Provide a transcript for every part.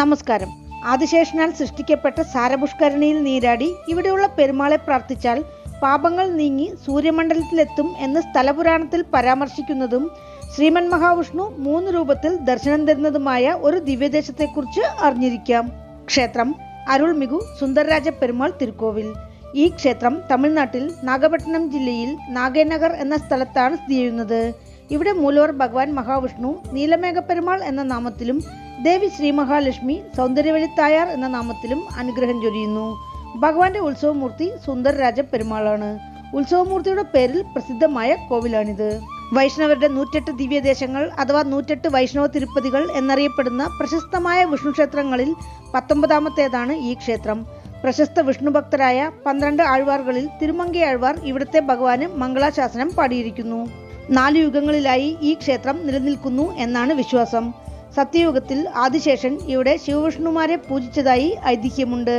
നമസ്കാരം. ആദിശേഷനാൽ സൃഷ്ടിക്കപ്പെട്ട സാരപുഷ്കരണിയിൽ നീരാടി ഇവിടെയുള്ള പെരുമാളെ പ്രാർത്ഥിച്ചാൽ പാപങ്ങൾ നീങ്ങി സൂര്യമണ്ഡലത്തിലെത്തും എന്ന് സ്ഥലപുരാണത്തിൽ പരാമർശിക്കുന്നതും ശ്രീമൻ മഹാവിഷ്ണു 3 രൂപത്തിൽ ദർശനം തരുന്നതുമായ ഒരു ദിവ്യദേശത്തെക്കുറിച്ച് അറിഞ്ഞിരിക്കാം. ക്ഷേത്രം അരുൾമികു സുന്ദരരാജ പെരുമാൾ തിരുക്കോവിൽ. ഈ ക്ഷേത്രം തമിഴ്നാട്ടിൽ നാഗപട്ടണം ജില്ലയിൽ നാഗേനഗർ എന്ന സ്ഥലത്താണ് സ്ഥിതി ചെയ്യുന്നത്. ഇവിടെ മൂലവർ ഭഗവാൻ മഹാവിഷ്ണു നീലമേഘ പെരുമാൾ എന്ന നാമത്തിലും ദേവി ശ്രീ മഹാലക്ഷ്മി സൗന്ദര്യവലിത്തായാർ എന്ന നാമത്തിലും അനുഗ്രഹം ചൊരിയുന്നു. ഭഗവാന്റെ ഉത്സവമൂർത്തി സുന്ദരരാജ പെരുമാളാണ്. ഉത്സവമൂർത്തിയുടെ പേരിൽ പ്രസിദ്ധമായ കോവിലാണിത്. വൈഷ്ണവരുടെ 108 ദിവ്യദേശങ്ങൾ അഥവാ 108 വൈഷ്ണവ തിരുപ്പതികൾ എന്നറിയപ്പെടുന്ന പ്രശസ്തമായ വിഷ്ണു ക്ഷേത്രങ്ങളിൽ 19ാമത്തേതാണ് ഈ ക്ഷേത്രം. പ്രശസ്ത വിഷ്ണു ഭക്തരായ 12 ആഴ്വാർകളിൽ തിരുമങ്കി ആഴ്വാർ ഇവിടുത്തെ ഭഗവാന് മംഗളാശാസനം പാടിയിരിക്കുന്നു. 4 യുഗങ്ങളിലായി ഈ ക്ഷേത്രം നിലനിൽക്കുന്നു എന്നാണ് വിശ്വാസം. സത്യയുഗത്തിൽ ആദിശേഷൻ ഇവിടെ ശിവവിഷ്ണുമാരെ പൂജിച്ചതായി ഐതിഹ്യമുണ്ട്.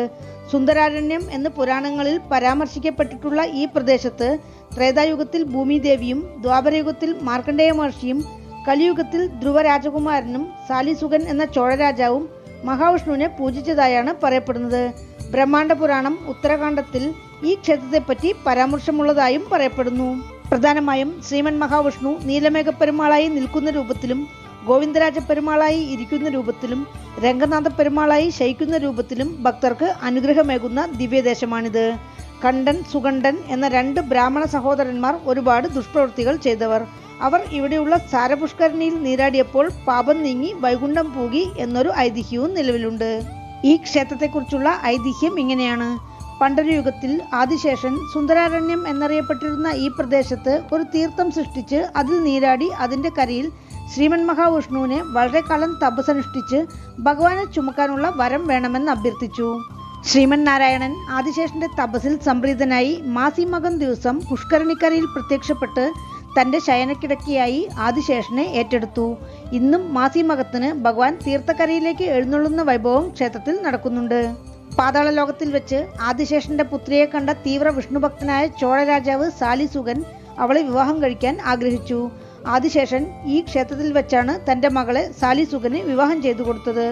സുന്ദരാരണ്യം എന്ന് പുരാണങ്ങളിൽ പരാമർശിക്കപ്പെട്ടിട്ടുള്ള ഈ പ്രദേശത്ത് ത്രേതായുഗത്തിൽ ഭൂമിദേവിയും ദ്വാപരയുഗത്തിൽ മാർക്കണ്ഡേയ മഹർഷിയും കലിയുഗത്തിൽ ധ്രുവ രാജകുമാരനും സാലിസുഗൻ എന്ന ചോഴരാജാവും മഹാവിഷ്ണുവിനെ പൂജിച്ചതായാണ് പറയപ്പെടുന്നത്. ബ്രഹ്മാണ്ഡ പുരാണം ഉത്തരകാണ്ഡത്തിൽ ഈ ക്ഷേത്രത്തെപ്പറ്റി പരാമർശമുള്ളതായും പറയപ്പെടുന്നു. പ്രധാനമായും ശ്രീമൻ മഹാവിഷ്ണു നീലമേഘ പെരുമാളായി നിൽക്കുന്ന രൂപത്തിലും ഗോവിന്ദരാജ പെരുമാളായി ഇരിക്കുന്ന രൂപത്തിലും രംഗനാഥ പെരുമാളായി ശയിക്കുന്ന രൂപത്തിലും ഭക്തർക്ക് അനുഗ്രഹമേകുന്ന ദിവ്യദേശമാണിത്. കണ്ഠൻ സുകണ്ഠൻ എന്ന 2 ബ്രാഹ്മണ സഹോദരന്മാർ ഒരുപാട് ദുഷ്പ്രവൃത്തികൾ ചെയ്തവർ. അവർ ഇവിടെയുള്ള സാരപുഷ്കരണിയിൽ നീരാടിയപ്പോൾ പാപം നീങ്ങി വൈകുണ്ഠം പൂകി എന്നൊരു ഐതിഹ്യവും നിലവിലുണ്ട്. ഈ ക്ഷേത്രത്തെക്കുറിച്ചുള്ള ഐതിഹ്യം ഇങ്ങനെയാണ്. പണ്ടൊരു യുഗത്തിൽ ആദിശേഷൻ സുന്ദരാരണ്യം എന്നറിയപ്പെട്ടിരുന്ന ഈ പ്രദേശത്ത് ഒരു തീർത്ഥം സൃഷ്ടിച്ച് അതിൽ നീരാടി അതിൻ്റെ കരയിൽ ശ്രീമൻ മഹാവിഷ്ണുവിനെ വളരെ കാലം തപസ്സനുഷ്ഠിച്ച് ഭഗവാനെ ചുമക്കാനുള്ള വരം വേണമെന്ന് അഭ്യർത്ഥിച്ചു. ശ്രീമൻ നാരായണൻ ആദിശേഷന്റെ തപസ്സിൽ സംപ്രീതനായി മാസിമകം ദിവസം പുഷ്കരണിക്കരയിൽ പ്രത്യക്ഷപ്പെട്ട് തൻ്റെ ശയനക്കിടക്കയായി ആദിശേഷനെ ഏറ്റെടുത്തു. ഇന്നും മാസിമകത്തിന് ഭഗവാൻ തീർത്ഥക്കരയിലേക്ക് എഴുന്നള്ളുന്ന വൈഭവം ക്ഷേത്രത്തിൽ നടക്കുന്നുണ്ട്. പാതാള ലോകത്തിൽ വെച്ച് ആദിശേഷന്റെ പുത്രിയെ കണ്ട തീവ്ര വിഷ്ണുഭക്തനായ ചോഴരാജാവ് സാലിസുഗൻ അവളെ വിവാഹം കഴിക്കാൻ ആഗ്രഹിച്ചു. ആദിശേഷൻ ഈ ക്ഷേത്രത്തിൽ വെച്ചാണ് തൻ്റെ മകളെ സാലിസുഗന് വിവാഹം ചെയ്തു കൊടുത്തത്.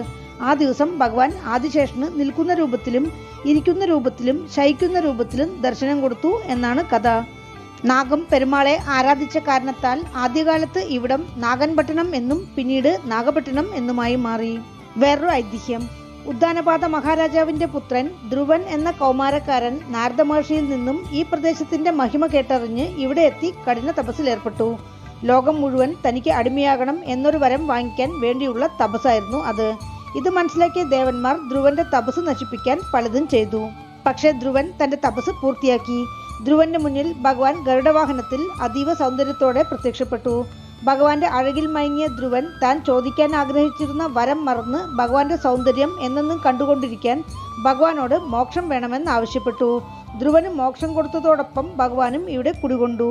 ആ ദിവസം ഭഗവാൻ ആദിശേഷന് നിൽക്കുന്ന രൂപത്തിലും ഇരിക്കുന്ന രൂപത്തിലും ശയിക്കുന്ന രൂപത്തിലും ദർശനം കൊടുത്തു എന്നാണ് കഥ. നാഗം പെരുമാളെ ആരാധിച്ച കാരണത്താൽ ആദ്യകാലത്ത് ഇവിടം നാഗൻപട്ടണം എന്നും പിന്നീട് നാഗപട്ടണം എന്നുമായി മാറി. വേറൊരു ഐതിഹ്യം, ഉദ്ദാനപാത മഹാരാജാവിന്റെ പുത്രൻ ധ്രുവൻ എന്ന കൗമാരക്കാരൻ നാരദ മഹർഷിയിൽ നിന്നും ഈ പ്രദേശത്തിന്റെ മഹിമ കേട്ടറിഞ്ഞ് ഇവിടെ എത്തി കഠിന തപസ്സിലേർപ്പെട്ടു. ലോകം മുഴുവൻ തനിക്ക് അടിമയാകണം എന്നൊരു വരം വാങ്ങിക്കാൻ വേണ്ടിയുള്ള തപസ്സായിരുന്നു അത്. ഇത് മനസ്സിലാക്കിയ ദേവന്മാർ ധ്രുവന്റെ തപസ് നശിപ്പിക്കാൻ പലതും ചെയ്തു. പക്ഷേ ധ്രുവൻ തന്റെ തപസ് പൂർത്തിയാക്കി. ധ്രുവന്റെ മുന്നിൽ ഭഗവാൻ ഗരുഡവാഹനത്തിൽ അതീവ സൗന്ദര്യത്തോടെ പ്രത്യക്ഷപ്പെട്ടു. ഭഗവാന്റെ അഴകിൽ മയങ്ങിയ ധ്രുവൻ താൻ ചോദിക്കാൻ ആഗ്രഹിച്ചിരുന്ന വരം മറന്ന് ഭഗവാന്റെ സൗന്ദര്യം എന്നെന്നും കണ്ടുകൊണ്ടിരിക്കാൻ ഭഗവാനോട് മോക്ഷം വേണമെന്ന് ആവശ്യപ്പെട്ടു. ധ്രുവന് മോക്ഷം കൊടുത്തതോടൊപ്പം ഭഗവാനും ഇവിടെ കുടികൊണ്ടു.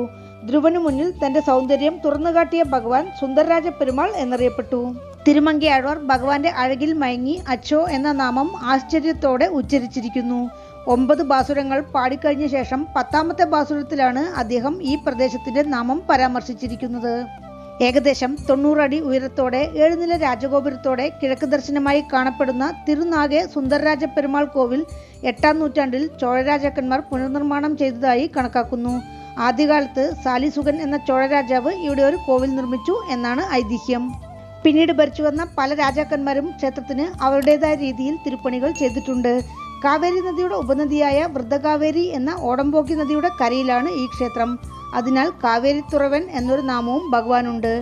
ധ്രുവന് മുന്നിൽ തന്റെ സൗന്ദര്യം തുറന്നുകാട്ടിയ ഭഗവാൻ സുന്ദരരാജ പെരുമാൾ എന്നറിയപ്പെട്ടു. തിരുമങ്കി ആഴ്വാർ ഭഗവാന്റെ അഴകിൽ മയങ്ങി അച്ചോ എന്ന നാമം ആശ്ചര്യത്തോടെ ഉച്ചരിച്ചിരിക്കുന്നു. 9 ബാസുരങ്ങൾ പാടിക്കഴിഞ്ഞ ശേഷം 10ാമത്തെ ബാസുരത്തിലാണ് അദ്ദേഹം ഈ പ്രദേശത്തിന്റെ നാമം പരാമർശിച്ചിരിക്കുന്നത്. ഏകദേശം 90 അടി ഉയരത്തോടെ 7 നില രാജഗോപുരത്തോടെ കിഴക്ക് ദർശനമായി കാണപ്പെടുന്ന തിരുനാഗെ സുന്ദരരാജ പെരുമാൾ കോവിൽ 8ാം നൂറ്റാണ്ടിൽ ചോഴരാജാക്കന്മാർ പുനർനിർമ്മാണം ചെയ്തതായി കണക്കാക്കുന്നു. ആദ്യകാലത്ത് സാലിസുഗൻ എന്ന ചോഴരാജാവ് ഇവിടെ ഒരു കോവിൽ നിർമ്മിച്ചു എന്നാണ് ഐതിഹ്യം. പിന്നീട് ഭരിച്ചു വന്ന പല രാജാക്കന്മാരും ക്ഷേത്രത്തിന് അവരുടേതായ രീതിയിൽ തിരുപ്പണികൾ ചെയ്തിട്ടുണ്ട്. കാവേരി നദിയുടെ ഉപനദിയായ വൃദ്ധകാവേരി എന്ന ഓടംപോക്കി നദിയുടെ കരയിലാണ് ഈ ക്ഷേത്രം. അതിനാൽ കാവേരിത്തുറവൻ എന്നൊരു നാമവും ഭഗവാനുണ്ട്.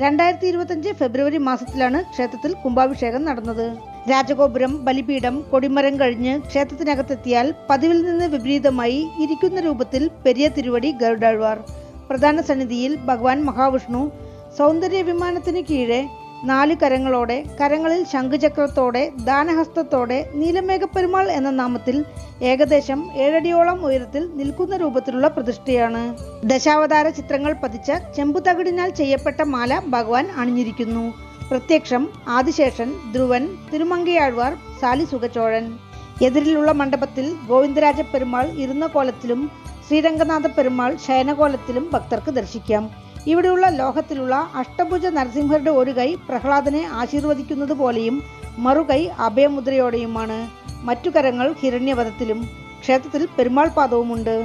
2025 ഫെബ്രുവരി മാസത്തിലാണ് ക്ഷേത്രത്തിൽ കുംഭാഭിഷേകം നടന്നത്. രാജഗോപുരം, ബലിപീഠം, കൊടിമരം കഴിഞ്ഞ് ക്ഷേത്രത്തിനകത്തെത്തിയാൽ പതിവിൽ നിന്ന് വിപരീതമായി ഇരിക്കുന്ന രൂപത്തിൽ പെരിയ തിരുവടി ഗരുഡാഴ്വാർ. പ്രധാന സന്നിധിയിൽ ഭഗവാൻ മഹാവിഷ്ണു സൗന്ദര്യ വിമാനത്തിന് കീഴെ 4 കരങ്ങളോടെ, കരങ്ങളിൽ ശംഖുചക്രത്തോടെ, ദാനഹസ്തത്തോടെ നീലമേഘ പെരുമാൾ എന്ന നാമത്തിൽ ഏകദേശം 7 അടിയോളം ഉയരത്തിൽ നിൽക്കുന്ന രൂപത്തിലുള്ള പ്രതിഷ്ഠയാണ്. ദശാവതാര ചിത്രങ്ങൾ പതിച്ച ചെമ്പുതകിടിനാൽ ചെയ്യപ്പെട്ട മാല ഭഗവാൻ അണിഞ്ഞിരിക്കുന്നു. പ്രത്യക്ഷം ആദിശേഷൻ, ധ്രുവൻ, തിരുമങ്കയാഴ്വാർ, സാലിസുഗചോഴൻ. എതിരിലുള്ള മണ്ഡപത്തിൽ ഗോവിന്ദരാജ പെരുമാൾ ഇരുന്ന കോലത്തിലും ശ്രീരംഗനാഥ പെരുമാൾ ശയനകോലത്തിലും ഭക്തർക്ക് ദർശിക്കാം. ഇവിടെയുള്ള ലോഹത്തിലുള്ള അഷ്ടഭുജ നരസിംഹരുടെ ഒരു കൈ പ്രഹ്ലാദനെ ആശീർവദിക്കുന്നത് പോലെയും മറുകൈ അഭയമുദ്രയോടെയുമാണ്. മറ്റു കരങ്ങൾ ഹിരണ്യവധത്തിലും. ക്ഷേത്രത്തിൽ പെരുമാൾ പാദവുമുണ്ട്.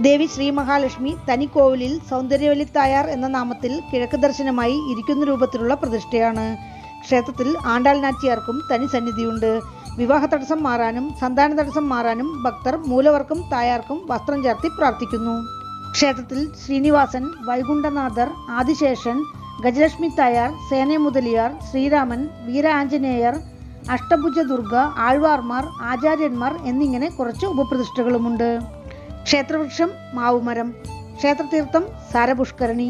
ദേവി ശ്രീ മഹാലക്ഷ്മി തനിക്കോവിലിൽ സൗന്ദര്യവല്ലി തായാർ എന്ന നാമത്തിൽ കിഴക്ക് ദർശനമായി ഇരിക്കുന്ന രൂപത്തിലുള്ള പ്രതിഷ്ഠയാണ്. ക്ഷേത്രത്തിൽ ആണ്ടാൾ നാച്ചിയാർക്കും തനി സന്നിധിയുണ്ട്. വിവാഹ തടസ്സം മാറാനും സന്താന തടസ്സം മാറാനും ഭക്തർ മൂലവർക്കും തായാർക്കും വസ്ത്രം ചാർത്തി പ്രാർത്ഥിക്കുന്നു. ക്ഷേത്രത്തിൽ ശ്രീനിവാസൻ, വൈകുണ്ഠനാഥർ, ആദിശേഷൻ, ഗജലക്ഷ്മി തായാർ, സേന മുതലിയാർ, ശ്രീരാമൻ, വീര ആഞ്ജനേയർ, അഷ്ടഭുജ ദുർഗ, ആഴ്വാർമാർ, ആചാര്യന്മാർ എന്നിങ്ങനെ കുറച്ച് ഉപപ്രതിഷ്ഠകളുമുണ്ട്. ക്ഷേത്രവൃക്ഷം മാവുമരം. ക്ഷേത്രതീർത്ഥം സാരപുഷ്കരണി.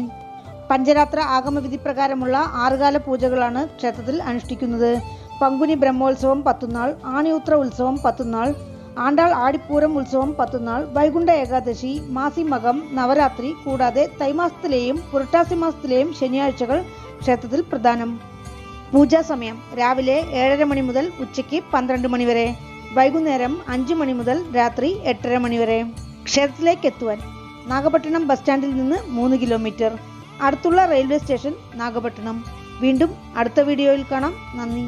പഞ്ചരാത്ര ആഗമവിധി പ്രകാരമുള്ള 6 കാല പൂജകളാണ് ക്ഷേത്രത്തിൽ അനുഷ്ഠിക്കുന്നത്. പങ്കുനി ബ്രഹ്മോത്സവം 10 നാൾ, ആണിയൂത്ര ഉത്സവം 10 നാൾ, ആണ്ടാൾ ആടിപ്പൂരം ഉത്സവം 10 നാൾ, വൈകുണ്ഠ ഏകാദശി, മാസിമകം, നവരാത്രി കൂടാതെ തൈമാസത്തിലെയും പുരട്ടാസി മാസത്തിലെയും ശനിയാഴ്ചകൾ ക്ഷേത്രത്തിൽ പ്രധാനം. പൂജാ സമയം രാവിലെ 7:30 മണി മുതൽ ഉച്ചയ്ക്ക് 12 മണി വരെ, വൈകുന്നേരം 5 മണി മുതൽ രാത്രി 8:30 മണി വരെ. ക്ഷേത്രത്തിലേക്ക് എത്തുവാൻ നാഗപട്ടണം ബസ് സ്റ്റാൻഡിൽ നിന്ന് 3 കിലോമീറ്റർ. അടുത്തുള്ള റെയിൽവേ സ്റ്റേഷൻ നാഗപട്ടണം. വീണ്ടും അടുത്ത വീഡിയോയിൽ കാണാം. നന്ദി.